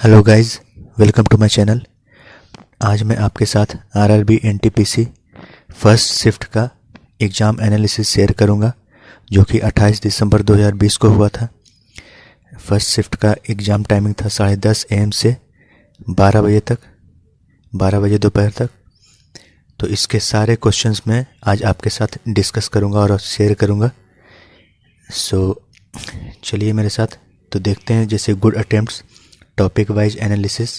Hello guys, welcome to my channel. आज मैं आपके साथ आरआरबी एनटीपीसी फर्स्ट शिफ्ट का एग्ज़ाम एनालिसिस शेयर करूंगा, जो कि 28 दिसंबर 2020 को हुआ था। फर्स्ट शिफ्ट का एग्ज़ाम टाइमिंग था 10:30 AM से 12 बजे तक, 12 बजे दोपहर तक। तो इसके सारे क्वेश्चंस मैं आज आपके साथ डिस्कस करूंगा और शेयर करूंगा। चलिए मेरे साथ तो देखते हैं। जैसे good attempts, topic wise analysis,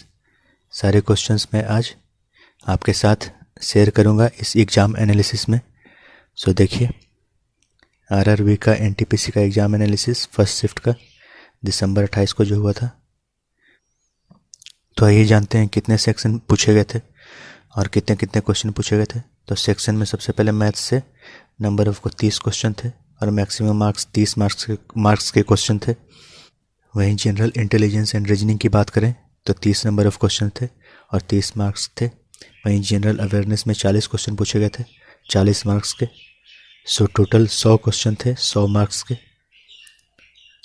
सारे क्वेश्चंस मैं आज आपके साथ शेयर करूंगा इस एग्ज़ाम एनालिसिस में। देखिए, आरआरबी का एनटीपीसी का एग्ज़ाम एनालिसिस फर्स्ट शिफ्ट का दिसंबर 28 को जो हुआ था। तो आइए जानते हैं कितने सेक्शन पूछे गए थे और कितने कितने क्वेश्चन पूछे गए थे। तो सेक्शन में सबसे पहले मैथ्स से नंबर ऑफ 30 क्वेश्चन थे और मैक्सिमम मार्क्स 30 मार्क्स के क्वेश्चन थे। वहीं जनरल इंटेलिजेंस एंड रीजनिंग की बात करें तो 30 नंबर ऑफ क्वेश्चन थे और 30 मार्क्स थे। वहीं जनरल अवेयरनेस में 40 क्वेश्चन पूछे गए थे, 40 मार्क्स के। टोटल 100 क्वेश्चन थे, 100 मार्क्स के।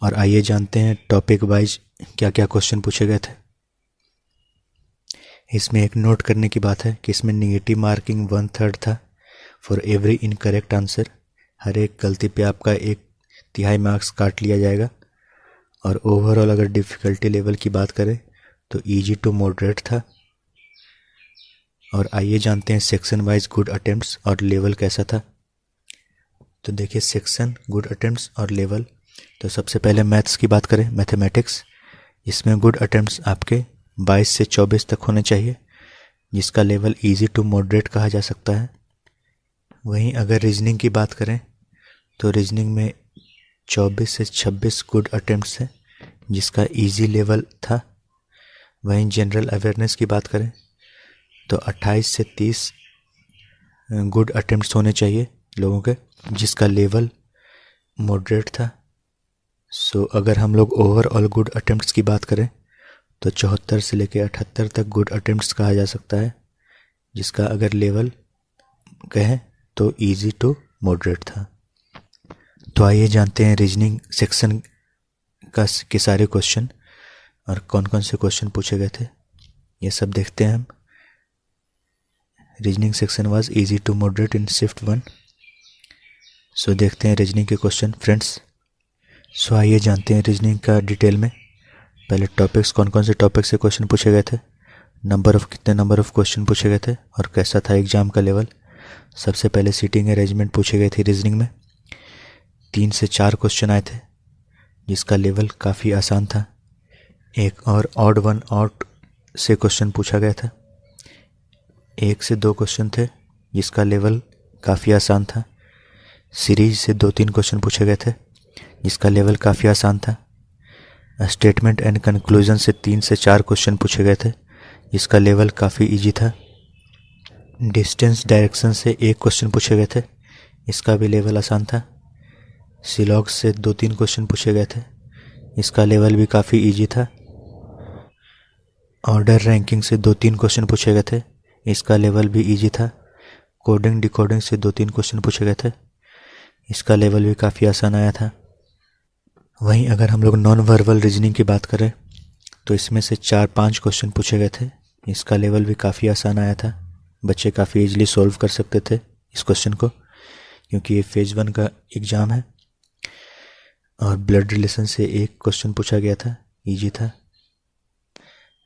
और आइए जानते हैं टॉपिक वाइज क्या क्या क्वेश्चन पूछे गए थे। इसमें एक नोट करने की बात है कि इसमें निगेटिव मार्किंग 1/3 था फॉर एवरी इनकरेक्ट आंसर। हर एक गलती पे आपका 1/3 मार्क्स काट लिया जाएगा। और ओवरऑल अगर डिफ़िकल्टी लेवल की बात करें तो इजी टू मॉडरेट था। और आइए जानते हैं सेक्शन वाइज गुड अटेम्प्ट्स और लेवल कैसा था। तो देखिए, सेक्शन गुड अटेम्प्ट्स और लेवल। तो सबसे पहले मैथ्स की बात करें, मैथमेटिक्स, इसमें गुड अटेम्प्ट्स आपके 22 से 24 तक होने चाहिए, जिसका लेवल इजी टू मॉडरेट कहा जा सकता है। वहीं अगर रीजनिंग की बात करें तो रीजनिंग में 24 से 26 गुड अटेम्प्ट्स हैं, जिसका इजी लेवल था। वहीं जनरल अवेयरनेस की बात करें तो 28 से 30 गुड अटेम्प्ट्स होने चाहिए लोगों के, जिसका लेवल मॉडरेट था। अगर हम लोग ओवरऑल गुड अटेम्प्ट्स की बात करें तो 74 से लेकर 78 तक गुड अटेम्प्ट्स कहा जा सकता है, जिसका अगर लेवल कहें तो इजी टू मॉडरेट था। तो आइए जानते हैं रीजनिंग सेक्शन के सारे क्वेश्चन और कौन कौन से क्वेश्चन पूछे गए थे, ये सब देखते हैं हम। Reasoning section was easy to moderate in shift 1। देखते हैं रीजनिंग के क्वेश्चन फ्रेंड्स। आइए जानते हैं रीजनिंग का डिटेल में। पहले टॉपिक्स, कौन कौन से टॉपिक से क्वेश्चन पूछे गए थे, कितने नंबर ऑफ क्वेश्चन पूछे गए थे और कैसा था एग्जाम का लेवल। सबसे पहले सीटिंग अरेंजमेंट पूछे गए थे रीजनिंग में। 3 से 4 क्वेश्चन आए थे, जिसका लेवल काफ़ी आसान था। एक और ऑड वन आउट से क्वेश्चन पूछा गया था। 1 से 2 क्वेश्चन थे, जिसका लेवल काफ़ी आसान था। सीरीज से 2-3 क्वेश्चन पूछे गए थे, जिसका लेवल काफ़ी आसान था। स्टेटमेंट एंड कंक्लूजन से 3 से 4 क्वेश्चन पूछे गए थे, जिसका लेवल काफ़ी इजी था। डिस्टेंस डायरेक्शन से 1 क्वेश्चन पूछे गए थे, इसका भी लेवल आसान था। सिलॉग्स से 2-3 क्वेश्चन पूछे गए थे, इसका लेवल भी काफ़ी इजी था। ऑर्डर रैंकिंग से 2-3 क्वेश्चन पूछे गए थे, इसका लेवल भी इजी था। कोडिंग डिकोडिंग से 2-3 क्वेश्चन पूछे गए थे, इसका लेवल भी काफ़ी आसान आया था। वहीं अगर हम लोग नॉन वर्बल रीजनिंग की बात करें तो इसमें से 4-5 क्वेश्चन पूछे गए थे, इसका लेवल भी काफ़ी आसान आया था। बच्चे काफ़ी इजीली सॉल्व कर सकते थे इस क्वेश्चन को, क्योंकि ये फेज 1 का एग्ज़ाम है। और ब्लड रिलेशन से 1 क्वेश्चन पूछा गया था, इजी था।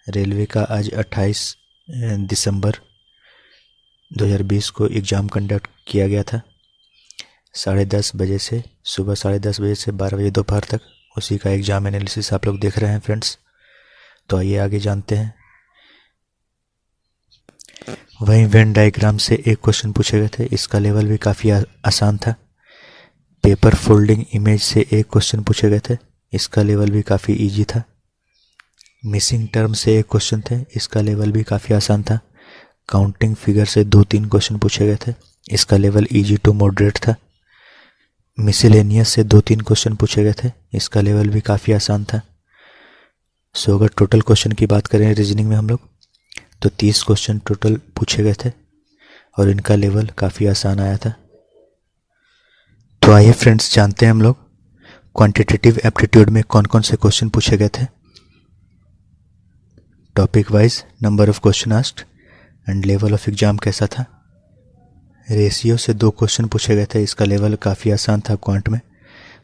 रेलवे का आज 28 दिसंबर 2020 को एग्ज़ाम कंडक्ट किया गया था। 10:30 बजे से, सुबह 10:30 बजे से 12 बजे दोपहर तक उसी का एग्ज़ाम एनालिसिस आप लोग देख रहे हैं फ्रेंड्स। तो आइए आगे जानते हैं। वहीं वेन डायग्राम से 1 क्वेश्चन पूछे गए थे, इसका लेवल भी काफ़ी आसान था। पेपर फोल्डिंग इमेज से 1 क्वेश्चन पूछे गए थे, इसका लेवल भी काफ़ी इजी था। मिसिंग टर्म से 1 क्वेश्चन थे, इसका लेवल भी काफ़ी आसान था। काउंटिंग फिगर से 2-3 क्वेश्चन पूछे गए थे, इसका लेवल इजी टू मॉडरेट था। मिसलेनियस से 2-3 क्वेश्चन पूछे गए थे, इसका लेवल भी काफ़ी आसान था। अगर टोटल क्वेश्चन की बात करें रीजनिंग में हम लोग तो 30 क्वेश्चन टोटल पूछे गए थे और इनका लेवल काफ़ी आसान आया था। तो आइए फ्रेंड्स जानते हैं हम लोग क्वांटिटेटिव एप्टीट्यूड में कौन कौन से क्वेश्चन पूछे गए थे। Topic wise number of question asked and level of exam कैसा था। रेशियो से 2 क्वेश्चन पूछे गए थे, इसका लेवल काफ़ी आसान था क्वांट में।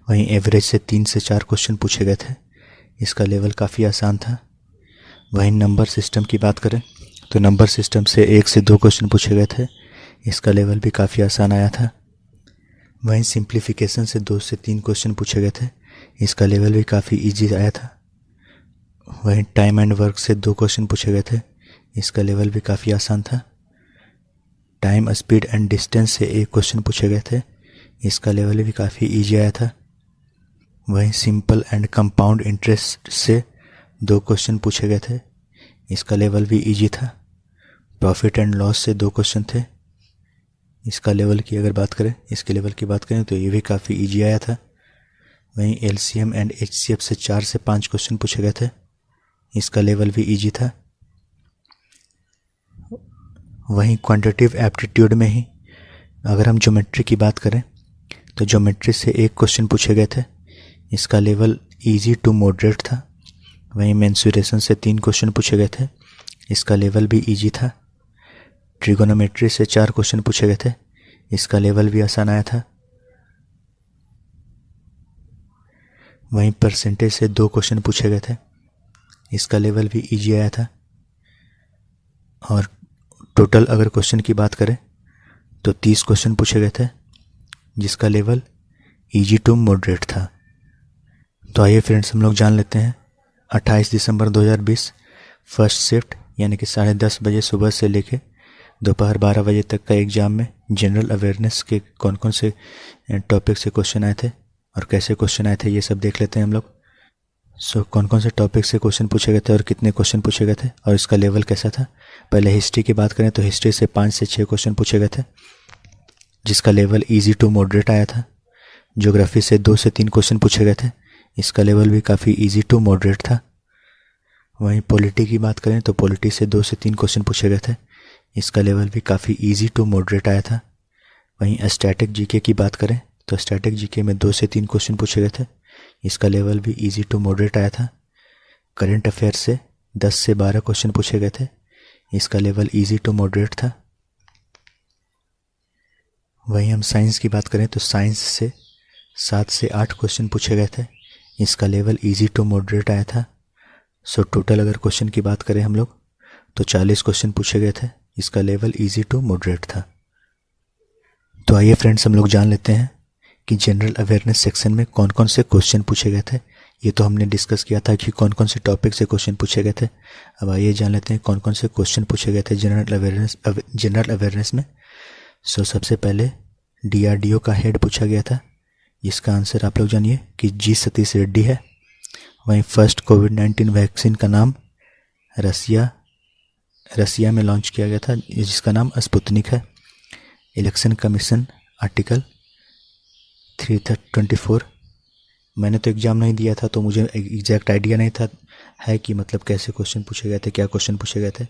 वहीं एवरेज से 3 से 4 क्वेश्चन पूछे गए थे, इसका लेवल काफ़ी आसान था। वहीं नंबर सिस्टम की बात करें तो नंबर सिस्टम से 1 से 2 क्वेश्चन पूछे गए थे, इसका लेवल भी काफ़ी आसान आया था। वहीं सिंप्लीफिकेशन से 2 से 3 क्वेश्चन पूछे गए थे, इसका लेवल भी काफ़ी इजी आया था। वहीं टाइम एंड वर्क से 2 क्वेश्चन पूछे गए थे, इसका लेवल भी काफ़ी आसान था। टाइम स्पीड एंड डिस्टेंस से 1 क्वेश्चन पूछे गए थे, इसका लेवल भी काफ़ी इजी आया था। वहीं सिंपल एंड कंपाउंड इंटरेस्ट से 2 क्वेश्चन पूछे गए थे, इसका लेवल भी इजी था। प्रॉफिट एंड लॉस से 2 क्वेश्चन थे, इसका लेवल की अगर बात करें इसके लेवल की बात करें तो ये भी काफ़ी इजी आया था। वहीं एलसीएम एंड एचसीएफ से 4 से 5 क्वेश्चन पूछे गए थे, इसका लेवल भी इजी था। वहीं क्वांटिटेटिव एप्टीट्यूड में ही अगर हम ज्योमेट्री की बात करें तो ज्योमेट्री से 1 क्वेश्चन पूछे गए थे, इसका लेवल इजी टू मॉडरेट था। वहीं मेंसुरेशन से 3 क्वेश्चन पूछे गए थे, इसका लेवल भी इजी था। ट्रिगोनोमेट्री से 4 क्वेश्चन पूछे गए थे, इसका लेवल भी आसान आया था। वहीं परसेंटेज से 2 क्वेश्चन पूछे गए थे, इसका लेवल भी इजी आया था। और टोटल अगर क्वेश्चन की बात करें तो 30 क्वेश्चन पूछे गए थे, जिसका लेवल इजी टू मॉडरेट था। तो आइए फ्रेंड्स हम लोग जान लेते हैं 28 दिसंबर 2020 फर्स्ट शिफ्ट यानी कि 10:30 बजे सुबह से लेके दोपहर 12 बजे तक का एग्ज़ाम में जनरल अवेयरनेस के कौन कौन से टॉपिक से क्वेश्चन आए थे और कैसे क्वेश्चन आए थे, ये सब देख लेते हैं हम लोग। कौन कौन से टॉपिक से क्वेश्चन पूछे गए थे और कितने क्वेश्चन पूछे गए थे और इसका लेवल कैसा था। पहले हिस्ट्री की बात करें तो हिस्ट्री से 5 से 6 क्वेश्चन पूछे गए थे, जिसका लेवल इजी टू मॉडरेट आया था। ज्योग्राफी से 2 से 3 क्वेश्चन पूछे गए थे, इसका लेवल भी काफ़ी इजी टू मॉडरेट था। वहीं पॉलिटी की बात करें तो पॉलिटी से 2 से 3 क्वेश्चन पूछे गए थे, इसका लेवल भी काफ़ी इजी टू मॉडरेट आया था। वहीं स्टैटिक जीके की बात करें तो स्टैटिक जीके में 2 से 3 क्वेश्चन पूछे गए थे, इसका लेवल भी इजी टू मॉडरेट आया था। करंट अफेयर से 10 से 12 क्वेश्चन पूछे गए थे, इसका लेवल इजी टू मॉडरेट था। वहीं हम साइंस की बात करें तो साइंस से 7 से 8 क्वेश्चन पूछे गए थे, इसका लेवल इजी टू मॉडरेट आया था। टोटल अगर क्वेश्चन की बात करें हम लोग तो 40 क्वेश्चन पूछे गए थे, इसका लेवल इजी टू मॉडरेट था। तो आइए फ्रेंड्स हम लोग जान लेते हैं कि जनरल अवेयरनेस सेक्शन में कौन कौन से क्वेश्चन पूछे गए थे। ये तो हमने डिस्कस किया था कि कौन कौन से टॉपिक से क्वेश्चन पूछे गए थे। अब आइए जान लेते हैं कौन कौन से क्वेश्चन पूछे गए थे जनरल अवेयरनेस में। सबसे पहले डीआरडीओ का हेड पूछा गया था, जिसका आंसर आप लोग जानिए कि जी सतीश रेड्डी है। वहीं फर्स्ट कोविड-19 वैक्सीन का नाम रसिया में लॉन्च किया गया था, जिसका नाम स्पुतनिक है। इलेक्शन कमीशन आर्टिकल 324, मैंने तो एग्ज़ाम नहीं दिया था तो मुझे एग्जैक्ट आइडिया नहीं था है कि मतलब कैसे क्वेश्चन पूछे गए थे, क्या क्वेश्चन पूछे गए थे,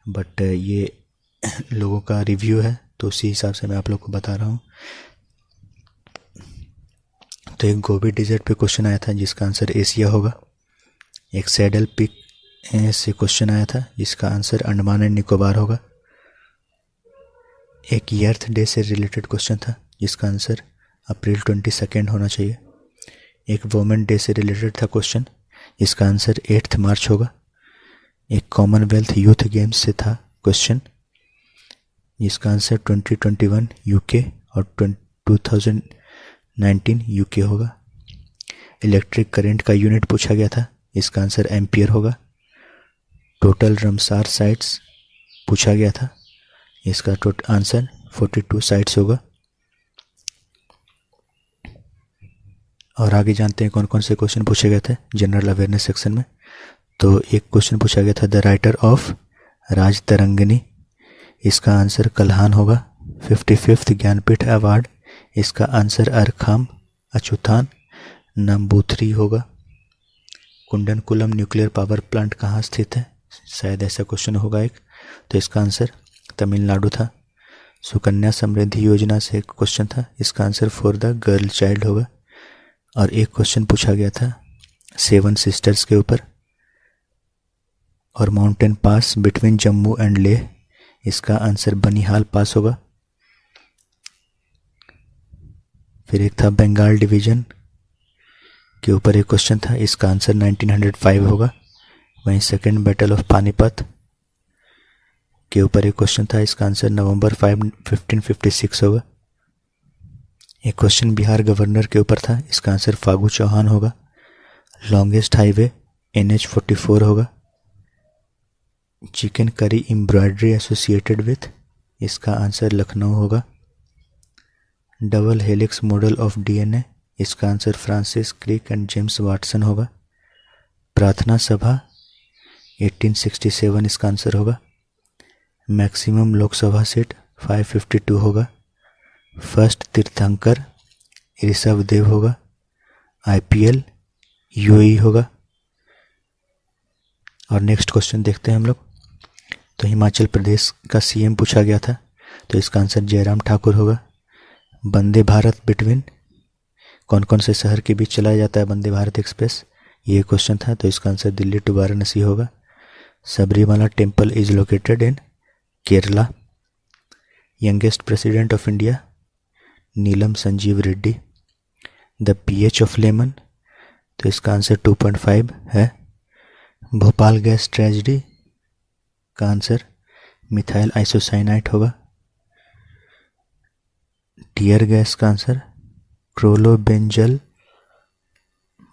बट ये लोगों का रिव्यू है तो उसी हिसाब से मैं आप लोग को बता रहा हूँ। तो एक गोबी डिजर्ट पे क्वेश्चन आया था जिसका आंसर एशिया होगा। एक सैडल पिक से क्वेश्चन आया था जिसका आंसर अंडमान एंड निकोबार होगा। एक अर्थ डे से रिलेटेड क्वेश्चन था जिसका आंसर अप्रैल 22 होना चाहिए। एक वुमेन डे से रिलेटेड था क्वेश्चन जिसका आंसर 8 मार्च होगा। एक कॉमनवेल्थ यूथ गेम्स से था क्वेश्चन जिसका आंसर 2021 यूके और 2019 यूके होगा। इलेक्ट्रिक करंट का यूनिट पूछा गया था, इसका आंसर एम्पियर होगा। टोटल रमसार साइट्स पूछा गया था, इसका आंसर 42 साइट्स होगा। और आगे जानते हैं कौन कौन से क्वेश्चन पूछे गए थे जनरल अवेयरनेस सेक्शन में। तो एक क्वेश्चन पूछा गया था द राइटर ऑफ राज तरंगिणी, इसका आंसर कल्हान होगा। 55th ज्ञानपीठ अवार्ड, इसका आंसर अरखाम अच्युतान नंबूथरी होगा। कुंडनकुलम न्यूक्लियर पावर प्लांट कहाँ स्थित है, शायद ऐसा क्वेश्चन होगा एक, तो इसका आंसर तमिलनाडु था। सुकन्या समृद्धि योजना से एक क्वेश्चन था, इसका answer for the girl child होगा। और एक क्वेश्चन पूछा गया था 7 सिस्टर्स के ऊपर, और mountain pass between Jammu and Leh, इसका आंसर बनिहाल पास होगा। फिर एक था बंगाल डिवीजन के ऊपर एक क्वेश्चन था, इसका आंसर 1905 होगा। वहीं सेकेंड बैटल ऑफ पानीपत के ऊपर एक क्वेश्चन था, इसका आंसर नवंबर 5 1556 होगा। एक क्वेश्चन बिहार गवर्नर के ऊपर था, इसका आंसर फागू चौहान होगा। लॉन्गेस्ट हाईवे NH-44 होगा। Chikankari embroidery associated with, इसका आंसर लखनऊ होगा। Double helix model of DNA, इसका answer Francis Crick and James Watson होगा। प्रार्थना सभा 1867 इसका आंसर होगा। मैक्सिमम लोकसभा सीट 552 होगा। फर्स्ट तीर्थंकर ऋषभदेव होगा। IPL UAE होगा। और नेक्स्ट क्वेश्चन देखते हैं हम लोग। तो हिमाचल प्रदेश का CM पूछा गया था, तो इसका आंसर जयराम ठाकुर होगा। वंदे भारत बिटवीन कौन कौन से शहर के बीच चलाया जाता है वंदे भारत एक्सप्रेस, ये क्वेश्चन था, तो इसका आंसर दिल्ली टू वाराणसी होगा। Sabarimala temple is located in Kerala. Youngest president of India Neelam Sanjeev Reddy. The pH of lemon, तो इसका आंसर 2.5 है। भोपाल गैस ट्रेजेडी का आंसर मिथाइल आइसोसाइनाइट होगा। टीयर गैस का आंसर क्रोलोबेंजल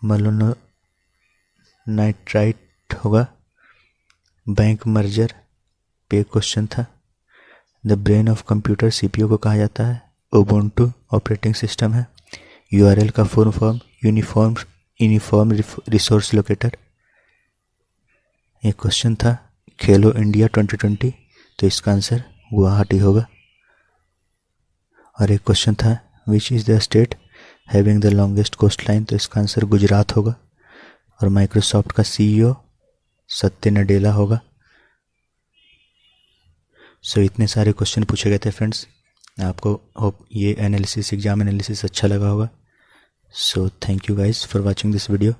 मलोनाइट्राइट होगा। बैंक मर्जर पे क्वेश्चन था। The brain of computer CPU को कहा जाता है। उबुंटू ऑपरेटिंग सिस्टम है। URL का full form uniform resource locator. एक क्वेश्चन था खेलो इंडिया 2020, तो इसका आंसर गुवाहाटी होगा। और एक क्वेश्चन था which is the state having the longest coast line, तो इसका आंसर गुजरात होगा। और माइक्रोसॉफ्ट का CEO सत्य नडेला होगा। सो इतने सारे क्वेश्चन पूछे गए थे फ्रेंड्स। आपको होप ये एनालिसिस एग्जाम एनालिसिस अच्छा लगा होगा। So thank you guys for watching this video.